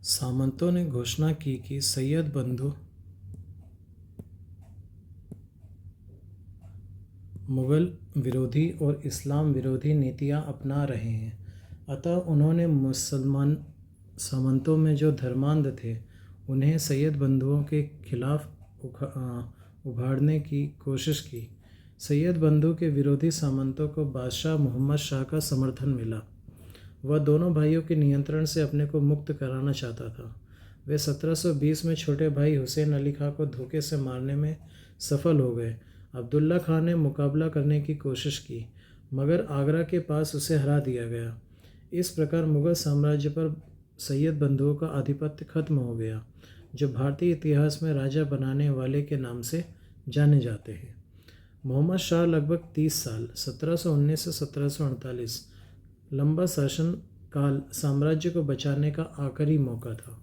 सामंतों ने घोषणा की कि सैयद बंधु मुग़ल विरोधी और इस्लाम विरोधी नीतियां अपना रहे हैं, अतः उन्होंने मुसलमान सामंतों में जो धर्मांध थे उन्हें सैयद बंधुओं के खिलाफ उभारने की कोशिश की। सैयद बंधु के विरोधी सामंतों को बादशाह मोहम्मद शाह का समर्थन मिला। वह दोनों भाइयों के नियंत्रण से अपने को मुक्त कराना चाहता था। वे 1720 में छोटे भाई हुसैन अली खां को धोखे से मारने में सफल हो गए। अब्दुल्ला खां ने मुकाबला करने की कोशिश की, मगर आगरा के पास उसे हरा दिया गया। इस प्रकार मुग़ल साम्राज्य पर सैयद बंधुओं का आधिपत्य खत्म हो गया, जो भारतीय इतिहास में राजा बनाने वाले के नाम से जाने जाते हैं। मोहम्मद शाह लगभग 30 साल 1719 से 1748 लंबा शासन काल साम्राज्य को बचाने का आखिरी मौका था।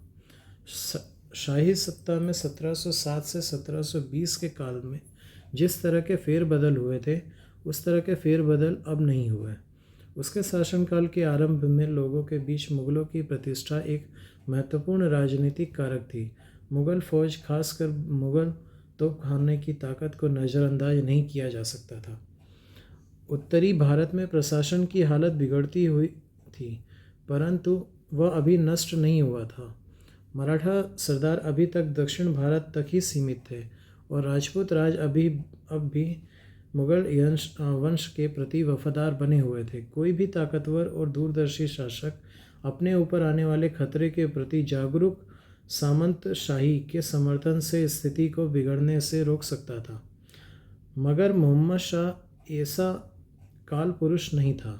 शाही सत्ता में 1707 से 1720 के काल में जिस तरह के फेरबदल हुए थे, उस तरह के फेरबदल अब नहीं हुए। उसके शासनकाल के आरंभ में लोगों के बीच मुग़लों की प्रतिष्ठा एक महत्वपूर्ण राजनीतिक कारक थी। मुग़ल फ़ौज, खासकर मुग़ल तोपखाने की ताकत को नज़रअंदाज नहीं किया जा सकता था। उत्तरी भारत में प्रशासन की हालत बिगड़ती हुई थी, परंतु वह अभी नष्ट नहीं हुआ था। मराठा सरदार अभी तक दक्षिण भारत तक ही सीमित थे और राजपूत राज अब भी मुग़ल वंश के प्रति वफादार बने हुए थे। कोई भी ताकतवर और दूरदर्शी शासक अपने ऊपर आने वाले खतरे के प्रति जागरूक सामंत शाही के समर्थन से स्थिति को बिगड़ने से रोक सकता था। मगर मोहम्मद शाह ऐसा काल पुरुष नहीं था।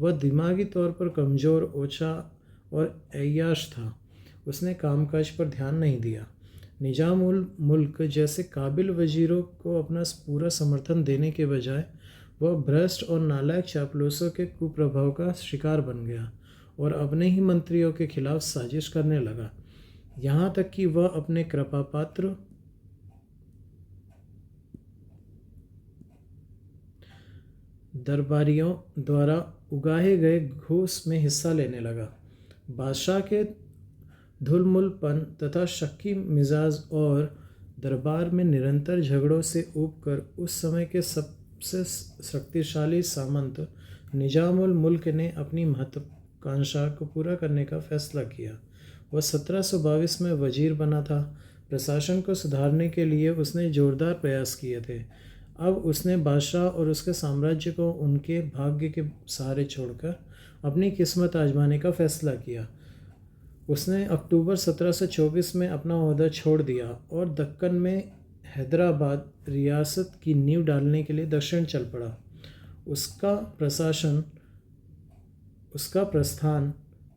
वह दिमागी तौर पर कमज़ोर, ओछा और ऐयाश था। उसने कामकाज पर ध्यान नहीं दिया। निजाम उल मुल्क जैसे काबिल वजीरों को अपना पूरा समर्थन देने के बजाय वह भ्रष्ट और नालायक चापलूसों के कुप्रभाव का शिकार बन गया और अपने ही मंत्रियों के खिलाफ साजिश करने लगा। यहाँ तक कि वह अपने कृपापात्र दरबारियों द्वारा उगाहे गए घूस में हिस्सा लेने लगा। बादशाह के धुलमुलपन तथा शक्की मिजाज और दरबार में निरंतर झगड़ों से ऊबकर उस समय के सबसे शक्तिशाली सामंत निजाम उल मुल्क ने अपनी महत्वाकांक्षा को पूरा करने का फैसला किया। वह 1722 में वजीर बना था। प्रशासन को सुधारने के लिए उसने जोरदार प्रयास किए थे। अब उसने बादशाह और उसके साम्राज्य को उनके भाग्य के सहारे छोड़कर अपनी किस्मत आजमाने का फैसला किया। उसने अक्टूबर 1724 में अपना ओहदा छोड़ दिया और दक्कन में हैदराबाद रियासत की नींव डालने के लिए दक्षिण चल पड़ा। उसका प्रस्थान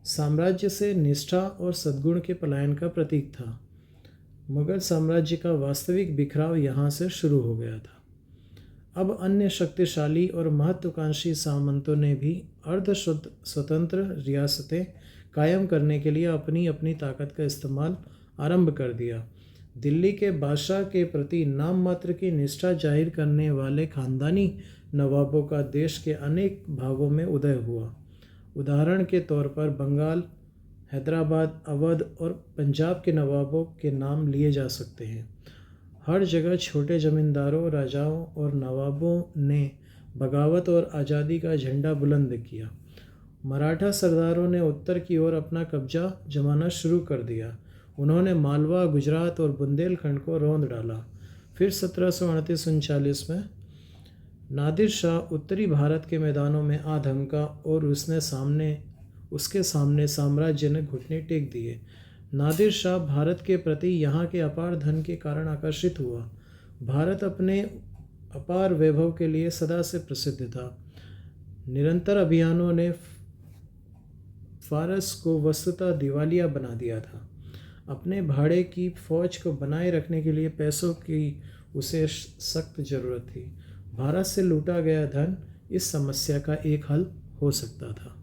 साम्राज्य से निष्ठा और सद्गुण के पलायन का प्रतीक था। मुग़ल साम्राज्य का वास्तविक बिखराव यहाँ से शुरू हो गया था। अब अन्य शक्तिशाली और महत्वाकांक्षी सामंतों ने भी अर्ध स्वतंत्र रियासतें कायम करने के लिए अपनी अपनी ताकत का इस्तेमाल आरंभ कर दिया। दिल्ली के बादशाह के प्रति नाम मात्र की निष्ठा जाहिर करने वाले खानदानी नवाबों का देश के अनेक भागों में उदय हुआ। उदाहरण के तौर पर बंगाल, हैदराबाद, अवध और पंजाब के नवाबों के नाम लिए जा सकते हैं। हर जगह छोटे जमींदारों, राजाओं और नवाबों ने बगावत और आज़ादी का झंडा बुलंद किया। मराठा सरदारों ने उत्तर की ओर अपना कब्जा जमाना शुरू कर दिया। उन्होंने मालवा, गुजरात और बुंदेलखंड को रौंद डाला। फिर 1738-39 में नादिर शाह उत्तरी भारत के मैदानों में आ धमका और उसके सामने साम्राज्य ने घुटने टेक दिए। नादिर शाह भारत के प्रति यहाँ के अपार धन के कारण आकर्षित हुआ। भारत अपने अपार वैभव के लिए सदा से प्रसिद्ध था। निरंतर अभियानों ने फारस को वस्तुतः दिवालिया बना दिया था। अपने भाड़े की फौज को बनाए रखने के लिए पैसों की उसे सख्त ज़रूरत थी। भारत से लूटा गया धन इस समस्या का एक हल हो सकता था।